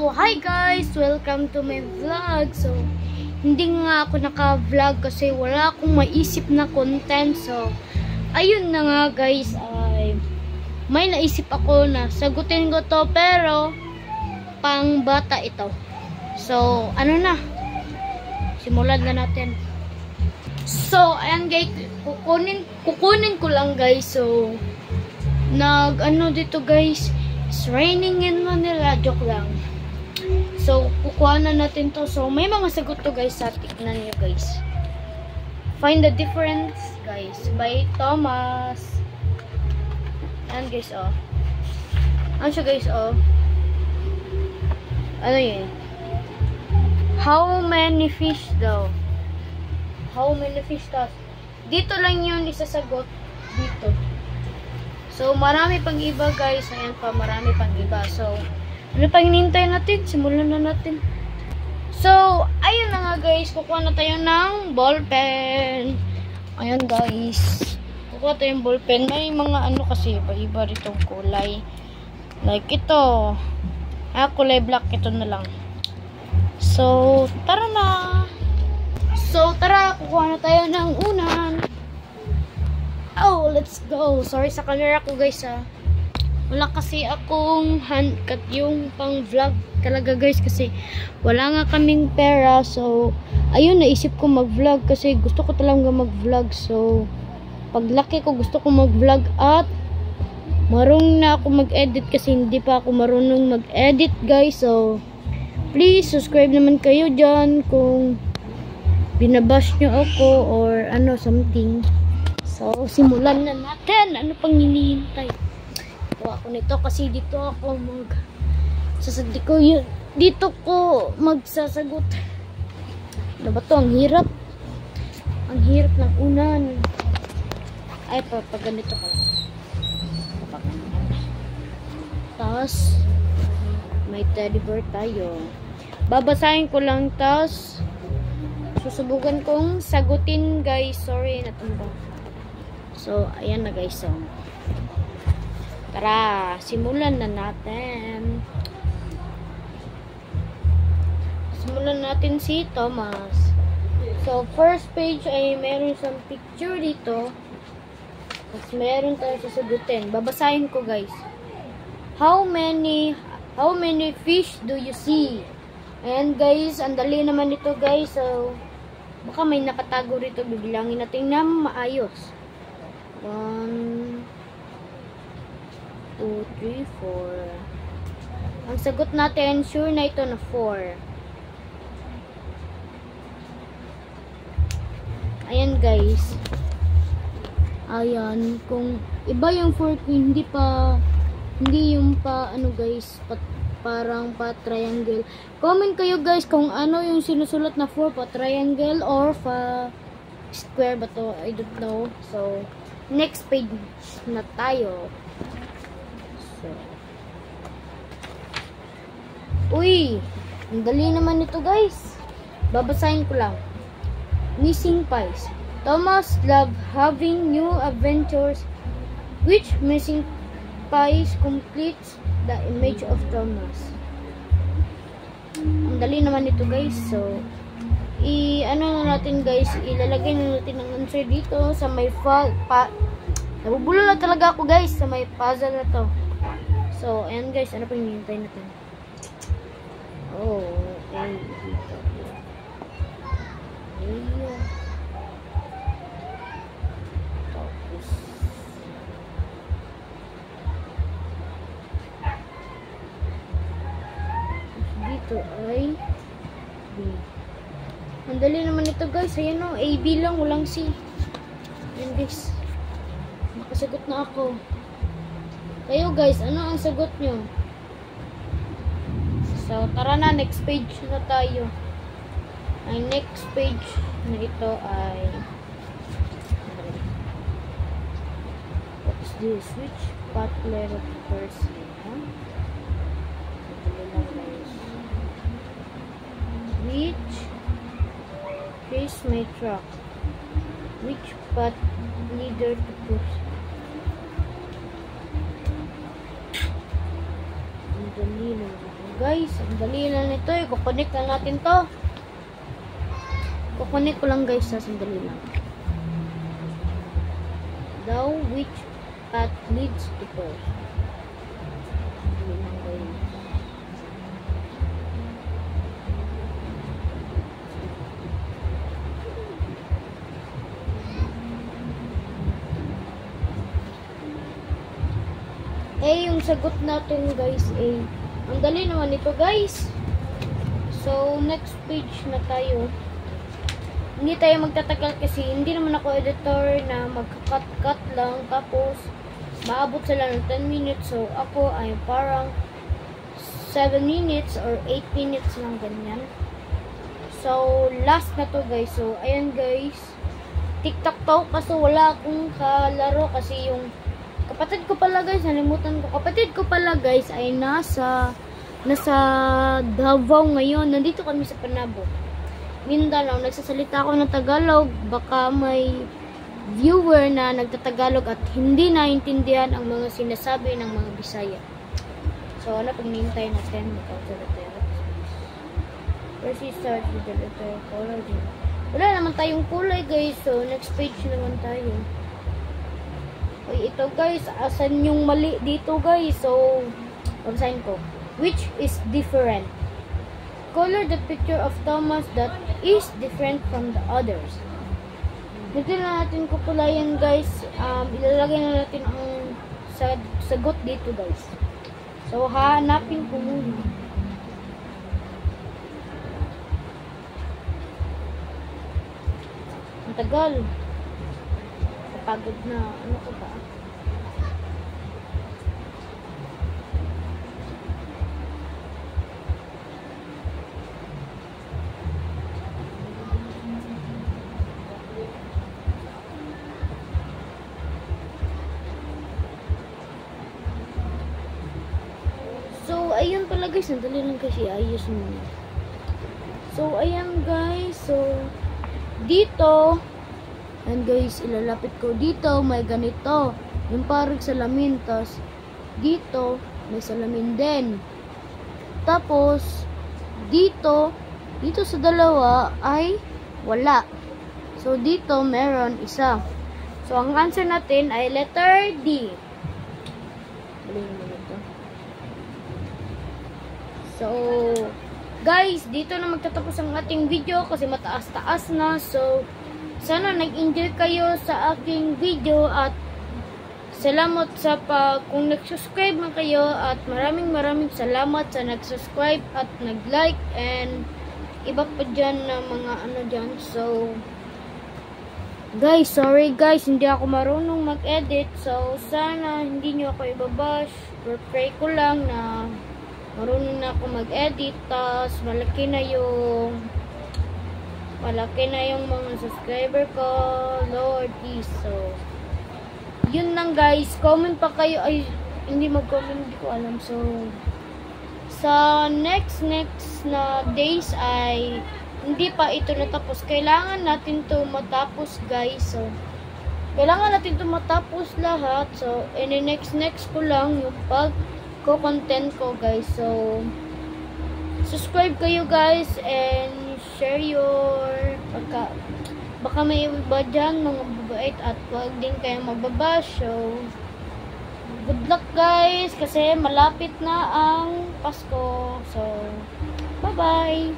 hi guys! Welcome to my vlog. So, hindi nga ako naka-vlog kasi wala akong maisip na content. So, ayun na nga guys, ay may naisip ako na sagutin ko to pero pang bata ito. So, ano na? Simulan na natin. So, ayan guys, kukunin ko lang guys. So, ano dito guys, it's raining in Manila. Joke lang. So, kukuha na natin to. So, may mga sagot to guys. Tignan nyo guys. Find the difference guys. By Thomas. Ayan guys, oh. Ano siya guys, oh. Ano yun? How many fish daw? How many fish daw? Dito lang yun isasagot. Dito. So, marami pang iba guys. Ayan pa, marami pang iba. So, ano pang hinihintay natin? Simulan na natin. So, ayun na nga guys. Kukuha na tayo ng ballpen. Ayan guys. Kukuha tayo ng ballpen. May mga ano kasi, iba rito kulay. Like ito. Kulay black. Ito na lang. So, tara na. So, tara. Kukuha na tayo ng unan. Oh, let's go. Sorry sa camera ko guys ha. Wala kasi akong handcut yung pang vlog talaga guys kasi wala nga kaming pera. So, ayun naisip ko mag vlog kasi gusto ko talaga mag vlog. So, paglaki ko gusto ko mag vlog at marunong na ako mag edit kasi hindi pa ako marunong mag edit guys. So, please subscribe naman kayo dyan kung binabash nyo ako or ano something. So, simulan na natin. Ano pang hinihintay? Kuha ako nito kasi dito ako dito ko magsasagot. Ano ba to? Ang hirap. Ang hirap ng unan. Ay, pag ganito ka lang. Tapos, may teddy bear tayo. Babasahin ko lang, tapos susubukan kong sagutin guys. Sorry, natumba. So, ayan na guys. So, tara, simulan na natin. Simulan natin si Thomas. So, first page ay meron siyang picture dito. Tapos meron tayo sasagutin. Babasahin ko guys. How many fish do you see? Ayan guys, ang dali naman ito guys. So, baka may nakatago rito. Bibilangin natin na maayos. 1, 2, 3, 4. Ang sagot natin, sure na ito na 4. Ayan guys. Ayan, kung iba yung 4 hindi yung pa ano guys, parang pa triangle. Comment kayo guys kung ano yung sinusulat na 4, pa triangle or pa square ba to? I don't know. So, next page na tayo. So, uy, ang dali naman ito guys. Babasahin ko lang. Missing pies. Thomas loved having new adventures. Which missing pies completes the image of Thomas? Ang dali naman ito guys. So, ano na natin guys, ilalagay na natin ang answer dito sa may nabubulo na talaga ako guys sa may puzzle na to. So, ayan guys, ano pa yung hinihintay natin? Oh, okay. Dito. Ayan. Tapos, dito ay B. Ang dali naman ito guys. Ayan o, AB lang, walang C. Ayan guys. Nakasagot na ako. Kayo guys, ano ang sagot nyo? So, tara na, next page na tayo. Ang next page na ito ay what's this? Which part letter first? Which face my truck? Which path leader to push? Ang dali lang. guys. Ang dali lang nito. I-connect lang natin to. I-connect ko lang guys. Sandali lang. Thou which path leads to Paul. Sandali lang guys. Yung sagot natin guys ang dali naman ito guys. So next page na tayo. Hindi tayo magtatagal kasi hindi naman ako editor na magka-cut lang tapos maabot sila ng 10 minutes. So ako ay parang 7 minutes or 8 minutes lang ganyan. So last na to guys. So ayan guys, TikTok to kasi wala akong kalaro kasi yung kapatid ko pala guys, nalimutan ko. Kapatid ko pala guys ay nasa Davao ngayon. Nandito kami sa Panabo, Mindanao. Nagsasalita ako ng Tagalog. Baka may viewer na nagtatagalog at hindi naintindihan ang mga sinasabi ng mga Bisaya. So ano pag nintay natin? First we start with the letter color. Wala naman tayong kulay guys. So next page naman tayo. Ito guys, asan yung mali dito guys? So, babasahin ko. Which is different? Color the picture of Thomas that is different from the others. Dito na natin kukulayan guys. Ilalagay na natin ang sagot dito guys. So, hahanapin ko muna. Ang tagal. Kapagod na. Ano ko ba? So, ayun pala guys. Sandali lang kasi ayos muna. So, ayan guys. So, dito, and guys, ilalapit ko dito. May ganito. Yung parang salamin. Tapos, dito, may salamin din. Tapos, dito sa dalawa ay wala. So, dito, meron isa. So, ang answer natin ay letter D. So, guys, dito na magtatapos ang ating video kasi mataas-taas na. So, sana nag-enjoy kayo sa aking video at salamat sa kung nag-subscribe man kayo at maraming salamat sa nag-subscribe at nag-like and iba pa dyan na mga ano dyan. So, guys, sorry guys, hindi ako marunong mag-edit. So, sana hindi nyo ako ibabash. Pray ko lang na marunong na ako mag-edit. Tapos, malaki na yung mga subscriber ko. Lord, please. So, yun lang guys. Comment pa kayo. Ay, hindi mag-comment. Hindi ko alam. So, sa next na days ay hindi pa ito natapos. Kailangan natin to matapos guys. So, kailangan natin to matapos lahat. So, in the next ko lang yung pag-content ko guys. So, subscribe kayo guys and share your baka may iba dyan mga babait at huwag din kayong magbabash. So, good luck guys kasi malapit na ang Pasko. So, bye bye.